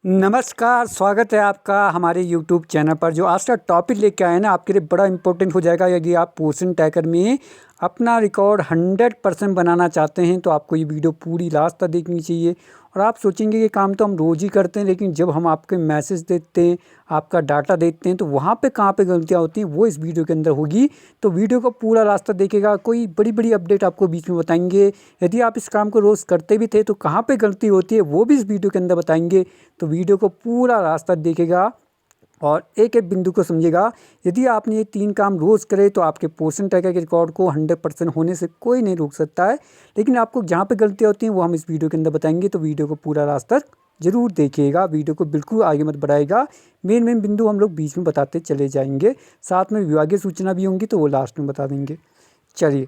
नमस्कार, स्वागत है आपका हमारे यूट्यूब चैनल पर। जो आज का टॉपिक लेके आए हैं ना, आपके लिए बड़ा इम्पोर्टेंट हो जाएगा। यदि आप पोर्शन ट्रैकर में अपना रिकॉर्ड 100% बनाना चाहते हैं तो आपको ये वीडियो पूरी लास्ट तक देखनी चाहिए। और आप सोचेंगे ये काम तो हम रोज़ ही करते हैं, लेकिन जब हम आपके मैसेज देते हैं, आपका डाटा देते हैं, तो वहाँ पे कहाँ पे गलतियाँ होती हैं वो इस वीडियो के अंदर होगी। तो वीडियो को पूरा लास्ट तक देखेगा, कोई बड़ी बड़ी अपडेट आपको बीच में बताएंगे। यदि आप इस काम को रोज़ करते भी थे तो कहाँ पे गलती होती है वो भी इस वीडियो के अंदर बताएंगे। तो वीडियो को पूरा रास्ता देखेगा और एक एक बिंदु को समझेगा। यदि आपने ये 3 काम रोज़ करे तो आपके पोर्शन ट्रैकर के रिकॉर्ड को 100% होने से कोई नहीं रोक सकता है। लेकिन आपको जहाँ पे गलतियाँ होती हैं वो हम इस वीडियो के अंदर बताएंगे। तो वीडियो को पूरा रास्ता ज़रूर देखिएगा, वीडियो को बिल्कुल आगे मत बढ़ाएगा। मेन बिंदु हम लोग बीच में बताते चले जाएंगे, साथ में विभागीय सूचना भी होंगी तो वो लास्ट में बता देंगे। चलिए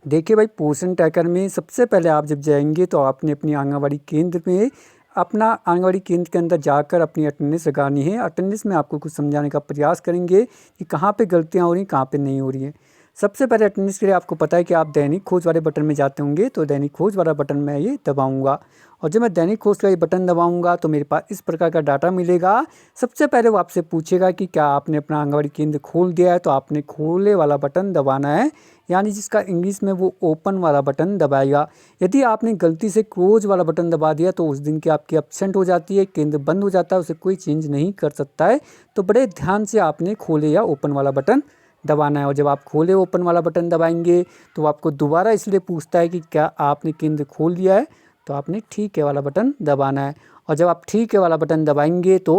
देखिए भाई, पोर्शन ट्रैकर में सबसे पहले आप जब जाएंगे तो आपने अपनी आंगनबाड़ी केंद्र में अपना आंगनबाड़ी केंद्र के अंदर जाकर अपनी अटेंडेंस लगानी है। अटेंडेंस में आपको कुछ समझाने का प्रयास करेंगे कि कहाँ पे गलतियाँ हो रही हैं, कहाँ पे नहीं हो रही हैं। सबसे पहले अटेंडेंस के लिए आपको पता है कि आप दैनिक खोज वाले बटन में जाते होंगे, तो दैनिक खोज वाला बटन मैं ये दबाऊंगा। और जब मैं दैनिक खोज का ये बटन दबाऊंगा तो मेरे पास इस प्रकार का डाटा मिलेगा। सबसे पहले वो आपसे पूछेगा कि क्या आपने अपना आंगनबाड़ी केंद्र खोल दिया है, तो आपने खोले वाला बटन दबाना है, यानी जिसका इंग्लिश में वो ओपन वाला बटन दबाएगा। यदि आपने गलती से क्लोज वाला बटन दबा दिया तो उस दिन की आपकी एब्सेंट हो जाती है, केंद्र बंद हो जाता है, उसे कोई चेंज नहीं कर सकता है। तो बड़े ध्यान से आपने खोले या ओपन वाला बटन दबाना है। और जब आप खोले ओपन वाला बटन दबाएंगे तो आपको दोबारा इसलिए पूछता है कि क्या आपने केंद्र खोल लिया है, तो आपने ठीक है वाला बटन दबाना है। और जब आप ठीक है वाला बटन दबाएंगे तो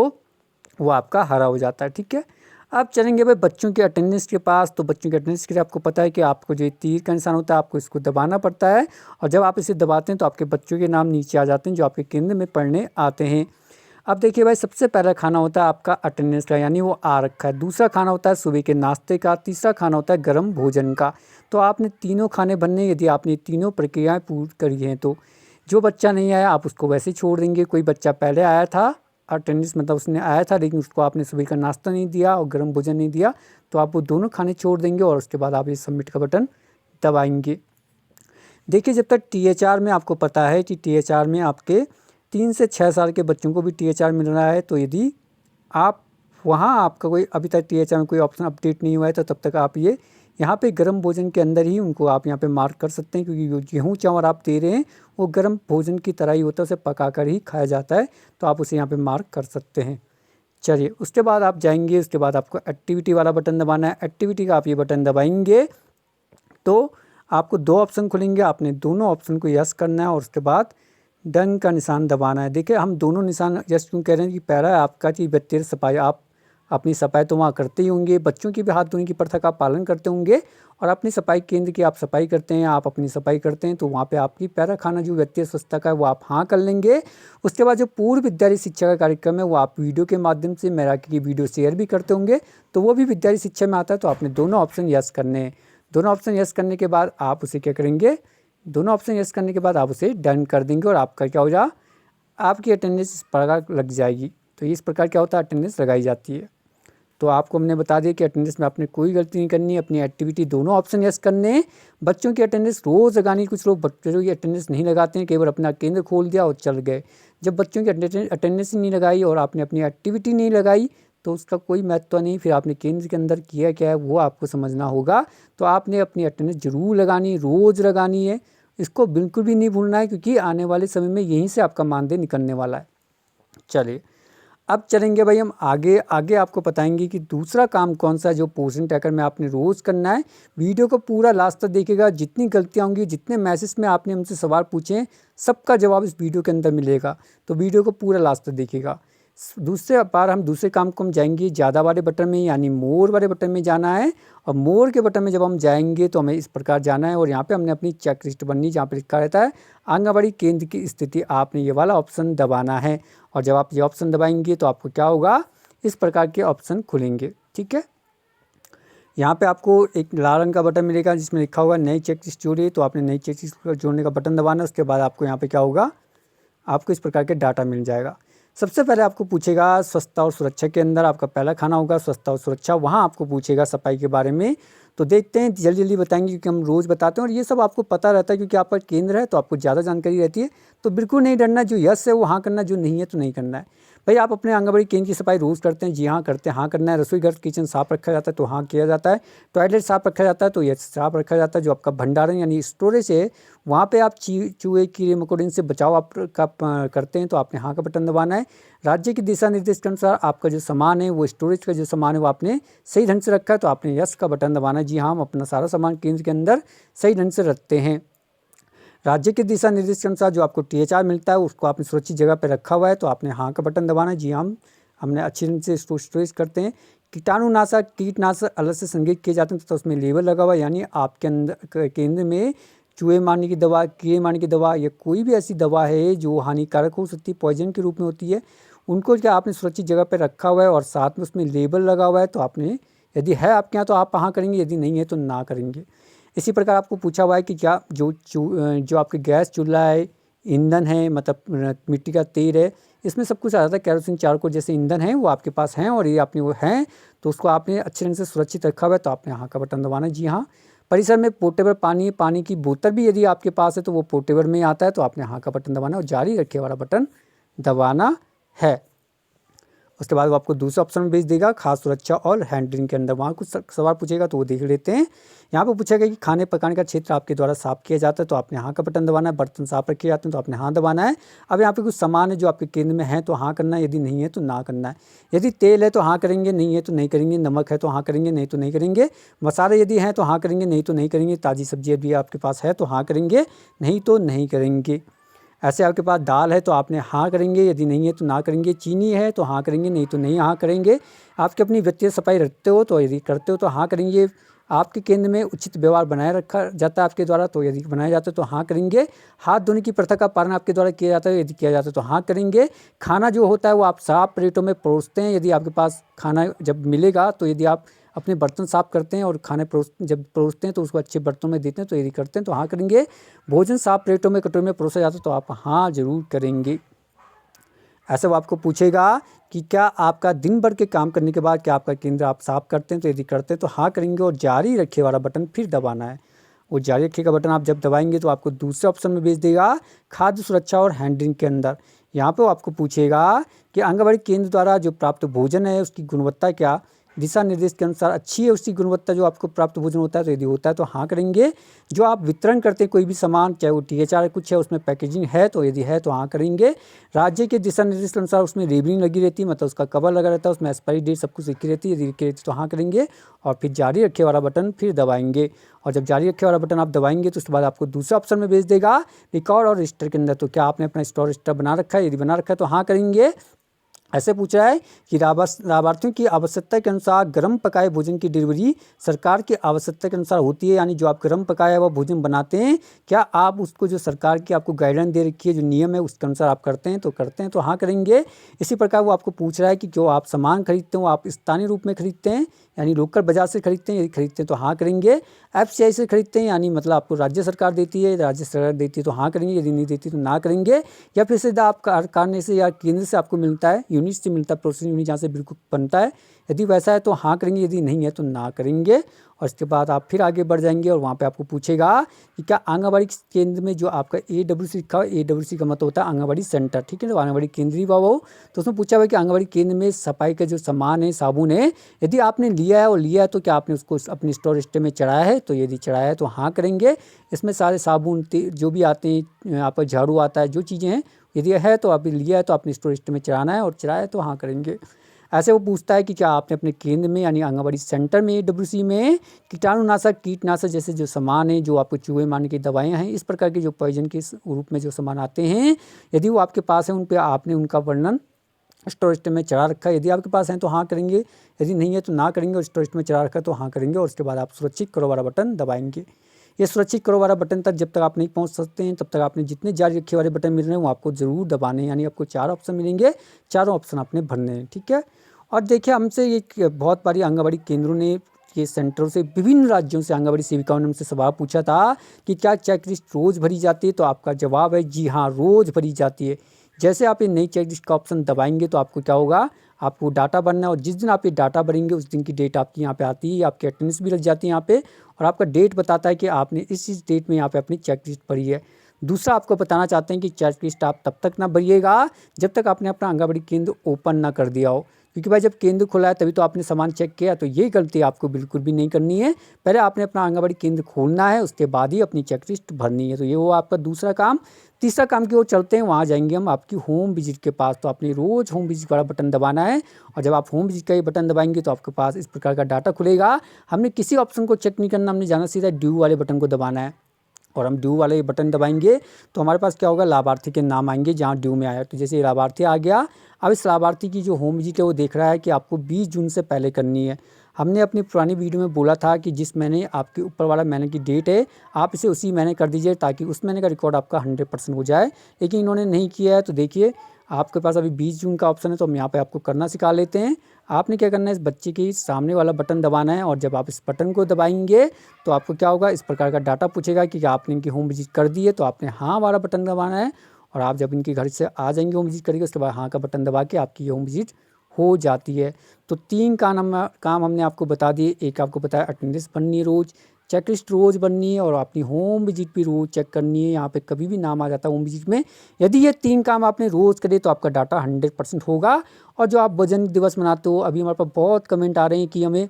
वो आपका हरा हो जाता है। ठीक है, अब चलेंगे भाई बच्चों के अटेंडेंस के पास। तो बच्चों के अटेंडेंस के लिए आपको पता है कि आपको जो तीर का निशान होता है आपको इसको दबाना पड़ता है। और जब आप इसे दबाते हैं तो आपके बच्चों के नाम नीचे आ जाते हैं जो आपके केंद्र में पढ़ने आते हैं। अब देखिए भाई, सबसे पहला खाना होता है आपका अटेंडेंस का, यानी वो आ रखा है। दूसरा खाना होता है सुबह के नाश्ते का। तीसरा खाना होता है गर्म भोजन का। तो आपने तीनों खाने भरने, यदि आपने तीनों प्रक्रियाएं पूरी करी हैं तो जो बच्चा नहीं आया आप उसको वैसे ही छोड़ देंगे। कोई बच्चा पहले आया था, अटेंडेंस मतलब उसने आया था, लेकिन उसको आपने सुबह का नाश्ता नहीं दिया और गर्म भोजन नहीं दिया, तो आप वो दोनों खाने छोड़ देंगे और उसके बाद आप ये सबमिट का बटन दबाएंगे। देखिए, जब तक टीएचआर में आपको पता है कि टीएचआर में आपके 3 से 6 साल के बच्चों को भी टीएचआर मिल रहा है, तो यदि आप वहाँ आपका कोई अभी तक टीएचआर में कोई ऑप्शन अपडेट नहीं हुआ है तो तब तक आप ये यहाँ पे गर्म भोजन के अंदर ही उनको आप यहाँ पे मार्क कर सकते हैं, क्योंकि जो गेहूँ चावल आप दे रहे हैं वो गर्म भोजन की तरह ही होता है, उसे पका कर ही खाया जाता है, तो आप उसे यहाँ पे मार्क कर सकते हैं। चलिए, उसके बाद आप जाएंगे, उसके बाद आपको एक्टिविटी वाला बटन दबाना है। एक्टिविटी का आप ये बटन दबाएंगे तो आपको 2 ऑप्शन खुलेंगे, आपने दोनों ऑप्शन को यस करना है और उसके बाद डन का निशान दबाना है। देखिए, हम दोनों निशान यस क्यों कह रहे हैं कि पहला है आपका कि व्यक्तिगत सफाई, आप अपनी सफाई तो वहाँ करते ही होंगे, बच्चों की भी हाथ धोने की प्रथा का पालन करते होंगे, और अपनी सफाई केंद्र की आप सफाई करते हैं, आप अपनी सफाई करते हैं, तो वहाँ पे आपकी पहला खाना जो व्यक्तिगत स्वच्छता का है वो आप हाँ कर लेंगे। उसके बाद जो पूर्व विद्यालय शिक्षा का कार्यक्रम है वो आप वीडियो के माध्यम से मैराकी की वीडियो शेयर भी करते होंगे, तो वो भी विद्यालय शिक्षा में आता है, तो आपने दोनों ऑप्शन यस करने हैं। दोनों ऑप्शन यस करने के बाद आप उसे क्या करेंगे, दोनों ऑप्शन यस करने के बाद आप उसे डन कर देंगे और आपका क्या हो जाए, आपकी अटेंडेंस इस प्रकार लग जाएगी। तो इस प्रकार क्या होता है, अटेंडेंस लगाई जाती है। तो आपको हमने बता दिया कि अटेंडेंस में आपने कोई गलती नहीं करनी है, अपनी एक्टिविटी दोनों ऑप्शन यस करने हैं। बच्चों की अटेंडेंस रोज़ लगानी, कुछ लोग बच्चों की अटेंडेंस नहीं लगाते हैं, केवल अपना केंद्र खोल दिया और चल गए। जब बच्चों की अटेंडेंस नहीं लगाई और आपने अपनी एक्टिविटी नहीं लगाई तो उसका कोई महत्व नहीं, फिर आपने केंद्र के अंदर किया क्या है वो आपको समझना होगा। तो आपने अपनी अटेंडेंस जरूर लगानी, रोज़ लगानी है, इसको बिल्कुल भी नहीं भूलना है, क्योंकि आने वाले समय में यहीं से आपका मानदेय निकलने वाला है। चलिए, अब चलेंगे भाई हम आगे आगे आपको बताएंगे कि दूसरा काम कौन सा है जो पोर्शन ट्रैकर में आपने रोज़ करना है। वीडियो को पूरा लास्ट तक देखिएगा, जितनी गलतियाँ होंगी, जितने मैसेज में आपने हमसे सवाल पूछे सबका जवाब इस वीडियो के अंदर मिलेगा, तो वीडियो को पूरा लास्ट तक देखिएगा। दूसरे बार हम दूसरे काम को हम जाएंगे ज़्यादा वाले बटन में, यानी मोर वाले बटन में जाना है। और मोर के बटन में जब हम जाएंगे तो हमें इस प्रकार जाना है और यहाँ पे हमने अपनी चेक लिस्ट बननी, जहाँ पे लिखा रहता है आंगनबाड़ी केंद्र की स्थिति, आपने ये वाला ऑप्शन दबाना है। और जब आप ये ऑप्शन दबाएंगे तो आपको क्या होगा, इस प्रकार के ऑप्शन खुलेंगे। ठीक है, यहाँ पे आपको एक लाल रंग का बटन मिलेगा जिसमें लिखा होगा नई चेक लिस्ट जोड़िए, तो आपने नई चेक लिस्ट जोड़ने का बटन दबाना है। उसके बाद आपको यहाँ पे क्या होगा, आपको इस प्रकार के डाटा मिल जाएगा। सबसे पहले आपको पूछेगा स्वच्छता और सुरक्षा के अंदर आपका पहला खाना होगा स्वच्छता और सुरक्षा, वहाँ आपको पूछेगा सफाई के बारे में। तो देखते हैं, जल्दी जल्दी बताएंगे क्योंकि हम रोज़ बताते हैं और ये सब आपको पता रहता है क्योंकि आपका केंद्र है तो आपको ज़्यादा जानकारी रहती है। तो बिल्कुल नहीं डरना, जो यस है वो हाँ करना, जो नहीं है तो नहीं करना है। भाई आप अपने आंगनबाड़ी केंद्र की सफाई रोज़ करते हैं? जी हाँ करते हैं, हाँ करना है। रसोई घर किचन साफ़ रखा जाता है तो हाँ किया जाता है। टॉयलेट साफ़ रखा जाता है तो यस साफ़ रखा जाता है। जो आपका भंडारण यानी स्टोरेज है वहाँ पे आप चूहे कीड़े मकोड़े से बचाव आप करते हैं तो आपने हाँ का बटन दबाना है। राज्य के दिशा निर्देश के अनुसार आपका जो सामान है वो स्टोरेज का जो सामान है वो आपने सही ढंग से रखा है तो आपने यस का बटन दबाना है। जी हाँ, हम अपना सारा सामान केंद्र के अंदर सही ढंग से रखते हैं। राज्य के दिशा निर्देश के अनुसार जो आपको THR मिलता है उसको आपने सुरक्षित जगह पर रखा हुआ है तो आपने हाँ का बटन दबाना है। जी हाँ, हमने अच्छी ढंग से स्टोरेज करते हैं। कीटाणुनाशक कीटनाशक अलग से संग्रहित किए जाते हैं तो उसमें लेबल लगा हुआ है, यानी आपके अंदर केंद्र में चूहे मारने की दवा, कीड़े मारने की दवा या कोई भी ऐसी दवा है जो हानिकारक हो सकती है, पॉइजन के रूप में होती है, उनको क्या आपने सुरक्षित जगह पर रखा हुआ है और साथ में उसमें लेबल लगा हुआ है। तो आपने यदि है आपके यहाँ तो आप हाँ करेंगे, यदि नहीं है तो ना करेंगे। इसी प्रकार आपको पूछा हुआ है कि क्या जो आपके गैस चूल्हा है, ईंधन है, मतलब मिट्टी का तेल है, इसमें सब कुछ आ जाता है। केरोसिन चारकोल जैसे ईंधन है वो आपके पास हैं और ये आपने वो हैं तो उसको आपने अच्छे ढंग से सुरक्षित रखा हुआ है तो आपने हाँ का बटन दबाना है। जी हाँ, परिसर में पोर्टेबल पानी की बोतल भी यदि आपके पास है तो वो पोर्टेबल में आता है तो आपने हाँ का बटन दबाना है और जारी रखे वाला बटन दबाना है। उसके बाद वो आपको दूसरा ऑप्शन में भेज देगा, खास सुरक्षा और हैंडलिंग के अंदर। वहाँ कुछ सवाल पूछेगा तो वो देख लेते हैं। यहाँ पे पूछेगा कि खाने पकाने का क्षेत्र आपके द्वारा साफ़ किया जाता है तो आपने हाँ का बटन दबाना है। बर्तन साफ रखे जाते हैं तो आपने हाँ दबाना है। अब यहाँ पे कुछ सामान है जो आपके केंद्र में है तो हाँ करना है, यदि नहीं है तो ना करना है। यदि तेल है तो हाँ करेंगे, नहीं है तो नहीं करेंगे। नमक है तो हाँ करेंगे, नहीं तो नहीं करेंगे। मसाले यदि हैं तो हाँ करेंगे, नहीं तो नहीं करेंगे। ताज़ी सब्जी यदि आपके पास है तो हाँ करेंगे, नहीं तो नहीं करेंगे। ऐसे आपके पास दाल है तो आपने हाँ करेंगे, यदि नहीं है तो ना करेंगे। चीनी है तो हाँ करेंगे, नहीं तो नहीं हाँ करेंगे। आपके अपनी व्यक्तिगत सफाई रखते हो तो यदि करते हो तो हाँ करेंगे। आपके केंद्र में उचित व्यवहार बनाए रखा जाता है आपके द्वारा तो यदि बनाया जाता है तो हाँ करेंगे। हाथ धोने की प्रथा का पालन आपके द्वारा किया जाता है, यदि किया जाता है तो हाँ करेंगे। खाना जो होता है वो आप साफ प्लेटों में परोसते हैं, यदि आपके पास खाना जब मिलेगा तो यदि आप अपने बर्तन साफ़ करते हैं और खाने जब परोसते हैं तो उसको अच्छे बर्तनों में देते हैं तो यदि करते हैं तो हाँ करेंगे। भोजन साफ प्लेटों में कटोरी में परोसा जाता है तो आप हाँ ज़रूर करेंगे। ऐसा वो आपको पूछेगा कि क्या आपका दिन भर के काम करने के बाद क्या आपका केंद्र आप साफ़ करते हैं, तो यदि करते हैं तो हाँ करेंगे और जारी रखे वाला बटन फिर दबाना है। वो जारी रखे का बटन आप जब दबाएंगे तो आपको दूसरे ऑप्शन में भेज देगा, खाद्य सुरक्षा और हैंडलिंग के अंदर। यहाँ पे वो आपको पूछेगा कि आंगनबाड़ी केंद्र द्वारा जो प्राप्त भोजन है उसकी गुणवत्ता क्या दिशा निर्देश के अनुसार अच्छी है, उसकी गुणवत्ता जो आपको प्राप्त भोजन होता है तो यदि होता है तो हाँ करेंगे। जो आप वितरण करते हैं कोई भी सामान, चाहे वो THR कुछ है उसमें पैकेजिंग है तो यदि है तो हाँ करेंगे। राज्य के दिशा निर्देश के अनुसार उसमें लेबलिंग लगी रहती है, मतलब उसका कवर लगा रहता है, उसमें एक्सपायरी डेट सब कुछ लिखी रहती है, यदि लिखी रहती है तो हाँ करेंगे और फिर जारी रखे वाला बटन फिर दबाएंगे। और जब जारी रखे वाला बटन आप दबाएंगे तो उसके बाद आपको दूसरा ऑप्शन में भेज देगा, रिकॉर्ड और रजिस्टर के अंदर। तो क्या आपने अपना स्टोर रजिस्टर बना रखा है, यदि बना रखा है तो हाँ करेंगे। ऐसे पूछ रहा है कि लाभार्थियों की आवश्यकता के अनुसार गर्म पकाए भोजन की डिलीवरी सरकार की आवश्यकता के अनुसार होती है, यानी जो आप गर्म पकाया हुआ भोजन बनाते हैं क्या आप उसको जो सरकार की आपको गाइडलाइन दे रखी है, जो नियम है उसके अनुसार आप करते हैं तो हाँ करेंगे। इसी प्रकार वो आपको पूछ रहा है कि जो आप सामान खरीदते हो आप स्थानीय रूप में खरीदते हैं यानी लोकल बाजार से खरीदते हैं, यदि खरीदते हैं तो हाँ करेंगे। FCI से खरीदते हैं यानी मतलब आपको राज्य सरकार देती है, राज्य सरकार देती है तो हाँ करेंगे, यदि नहीं देती तो ना करेंगे। या फिर सीधा आप कारखाने से या केंद्र से आपको मिलता है, यूनिट से मिलता है, प्रोसेसिंग यूनिट जहाँ से बिल्कुल बनता है, यदि वैसा है तो हाँ करेंगे, यदि नहीं है तो ना करेंगे। और इसके बाद आप फिर आगे बढ़ जाएंगे और वहाँ पे आपको पूछेगा कि क्या आंगनबाड़ी केंद्र में जो आपका AWC लिखा हो, AWC का मतलब होता है आंगनबाड़ी सेंटर, ठीक है। तो आंगनबाड़ी केंद्र ही वो तो उसमें पूछा हुआ कि आंगनबाड़ी केंद्र में सफाई का जो सामान है, साबुन है, यदि आपने लिया है तो क्या आपने उसको अपने स्टोर स्टे में चढ़ाया है, तो यदि चढ़ाया है तो हाँ करेंगे। इसमें सारे साबुन जो भी आते हैं, आपका झाड़ू आता है, जो चीज़ें हैं यदि है तो आप लिया है तो अपने स्टोर स्टे में चढ़ाना है और चढ़ाया है तो हाँ करेंगे। ऐसे वो पूछता है कि क्या आपने अपने केंद्र में यानी आंगनबाड़ी सेंटर में AWC में कीटाणुनाशक कीटनाशक जैसे जो सामान है, जो आपको चूहे मारने की दवाइयाँ हैं, इस प्रकार के जो पॉइजन के रूप में जो सामान आते हैं, यदि वो आपके पास है उन पर आपने उनका वर्णन स्टोर स्टे में चढ़ा रखा है, यदि आपके पास है तो हाँ करेंगे, यदि नहीं है तो ना करेंगे। और स्टोर स्टे में चढ़ा रखा है तो हाँ करेंगे और उसके बाद आप सुरक्षित करो वाला बटन दबाएंगे। ये सुरक्षित करो वाला बटन तक जब तक आप नहीं पहुंच सकते हैं तब तक आपने जितने जारी रखे वाले बटन मिल रहे हैं वो आपको ज़रूर दबाने हैं, यानी आपको 4 ऑप्शन मिलेंगे, चारों ऑप्शन आपने भरने हैं, ठीक है। और देखिए हमसे ये बहुत बारी आंगनबाड़ी केंद्रों ने ये सेंटरों से विभिन्न राज्यों से आंगनबाड़ी सेविकाओं ने हमसे सवाल पूछा था कि क्या चेकलिस्ट रोज़ भरी जाती है, तो आपका जवाब है जी हाँ रोज़ भरी जाती है। जैसे आप ये नई चेकलिस्ट का ऑप्शन दबाएंगे तो आपको क्या होगा, आपको डाटा भरना है और जिस दिन आप ये डाटा भरेंगे उस दिन की डेट आपकी यहाँ पे आती है, आपकी अटेंडेंस भी लग जाती है यहाँ पे और आपका डेट बताता है कि आपने इस डेट में यहाँ पे अपनी चेकलिस्ट भरी है। दूसरा आपको बताना चाहते हैं कि चेकलिस्ट आप तब तक ना भरिएगा जब तक आपने अपना आंगनबाड़ी केंद्र ओपन ना कर दिया हो, क्योंकि भाई जब केंद्र खुला है तभी तो आपने सामान चेक किया, तो ये गलती आपको बिल्कुल भी नहीं करनी है। पहले आपने अपना आंगनबाड़ी केंद्र खोलना है, उसके बाद ही अपनी चेकलिस्ट भरनी है। तो ये वो आपका दूसरा काम। तीसरा काम की ओर चलते हैं, वहाँ जाएंगे हम आपकी होम विजिट के पास। तो आपने रोज़ होम विजिट वाला बटन दबाना है और जब आप होम विजिट का ये बटन दबाएंगे तो आपके पास इस प्रकार का डाटा खुलेगा। हमने किसी ऑप्शन को चेक नहीं करना, हमने जाना सीधा ड्यू वाले बटन को दबाना है और हम ड्यू वाले बटन दबाएंगे तो हमारे पास क्या होगा, लाभार्थी के नाम आएंगे जहाँ ड्यू में आया। तो जैसे लाभार्थी आ गया, अब इस लाभार्थी की जो होम विजिट है वो देख रहा है कि आपको 20 जून से पहले करनी है। हमने अपनी पुरानी वीडियो में बोला था कि जिस महीने आपके ऊपर वाला महीने की डेट है आप इसे उसी महीने कर दीजिए ताकि उस महीने का रिकॉर्ड आपका 100% हो जाए, लेकिन इन्होंने नहीं किया है। तो देखिए आपके पास अभी 20 जून का ऑप्शन है, तो हम यहाँ पे आपको करना सिखा लेते हैं। आपने क्या करना है, इस बच्चे के सामने वाला बटन दबाना है और जब आप इस बटन को दबाएंगे तो आपको क्या होगा, इस प्रकार का डाटा पूछेगा कि आपने इनकी होम विजिट कर दी है। तो आपने हाँ वाला बटन दबाना है और आप जब इनके घर से आ जाएंगे होम विजिट करेंगे उसके बाद हाँ का बटन दबा के आपकी होम विजिट हो जाती है। तो 3 काम हमने आपको बता दिए। एक आपको बताया अटेंडेंस बननी है रोज़, चेकलिस्ट रोज़ बननी है और अपनी होम विजिट भी रोज़ चेक करनी है। यहाँ पे कभी भी नाम आ जाता है होम विजिट में, यदि ये 3 काम आपने रोज़ करे तो आपका डाटा 100% होगा। और जो आप वजन दिवस मनाते हो, अभी हमारे पास बहुत कमेंट आ रहे हैं कि हमें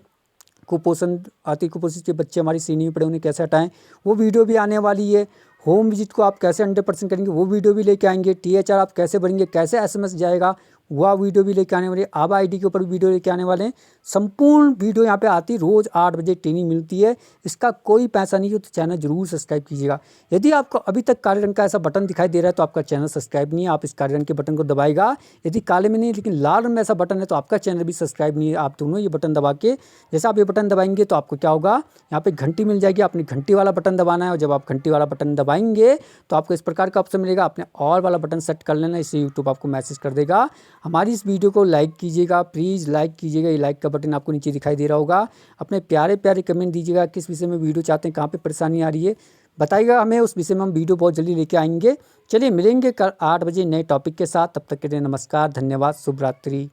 कुपोषण अति कुपोषित के बच्चे हमारी श्रेणी में पड़े उन्हें कैसे हटाएं, वो वीडियो भी आने वाली है। होम विजिट को आप कैसे 100% करेंगे वो वीडियो भी लेके आएंगे। THR आप कैसे भरेंगे, कैसे SMS जाएगा वह वीडियो भी लेके आने वाले हैं। आभा ID के ऊपर भी वीडियो लेके आने वाले हैं। संपूर्ण वीडियो यहाँ पे आती, रोज़ 8 बजे ट्रेनिंग मिलती है, इसका कोई पैसा नहीं है। तो चैनल जरूर सब्सक्राइब कीजिएगा। यदि आपको अभी तक काले रंग का ऐसा बटन दिखाई दे रहा है तो आपका चैनल सब्सक्राइब नहीं है, आप इस काले रंग के बटन को दबाएगा। यदि काले में नहीं लेकिन लाल रंग में ऐसा बटन है तो आपका चैनल भी सब्सक्राइब नहीं है। आप दोनों ये बटन दबा के, जैसे आप ये बटन दबाएंगे तो आपको क्या होगा, यहाँ पे घंटी मिल जाएगी, आपने घंटी वाला बटन दबाना है और जब आप घंटी वाला बटन दबाएंगे तो आपको इस प्रकार का ऑप्शन मिलेगा। आपने ऑल वाला बटन सेट कर लेना, इससे यूट्यूब आपको मैसेज कर देगा। हमारी इस वीडियो को लाइक कीजिएगा, प्लीज़ लाइक कीजिएगा। ये लाइक का बटन आपको नीचे दिखाई दे रहा होगा। अपने प्यारे प्यारे कमेंट दीजिएगा, किस विषय में वीडियो चाहते हैं, कहाँ पे परेशानी आ रही है बताइएगा हमें, उस विषय में हम वीडियो बहुत जल्दी लेके आएंगे। चलिए मिलेंगे कल 8 बजे नए टॉपिक के साथ, तब तक के लिए नमस्कार, धन्यवाद, शुभ रात्रि।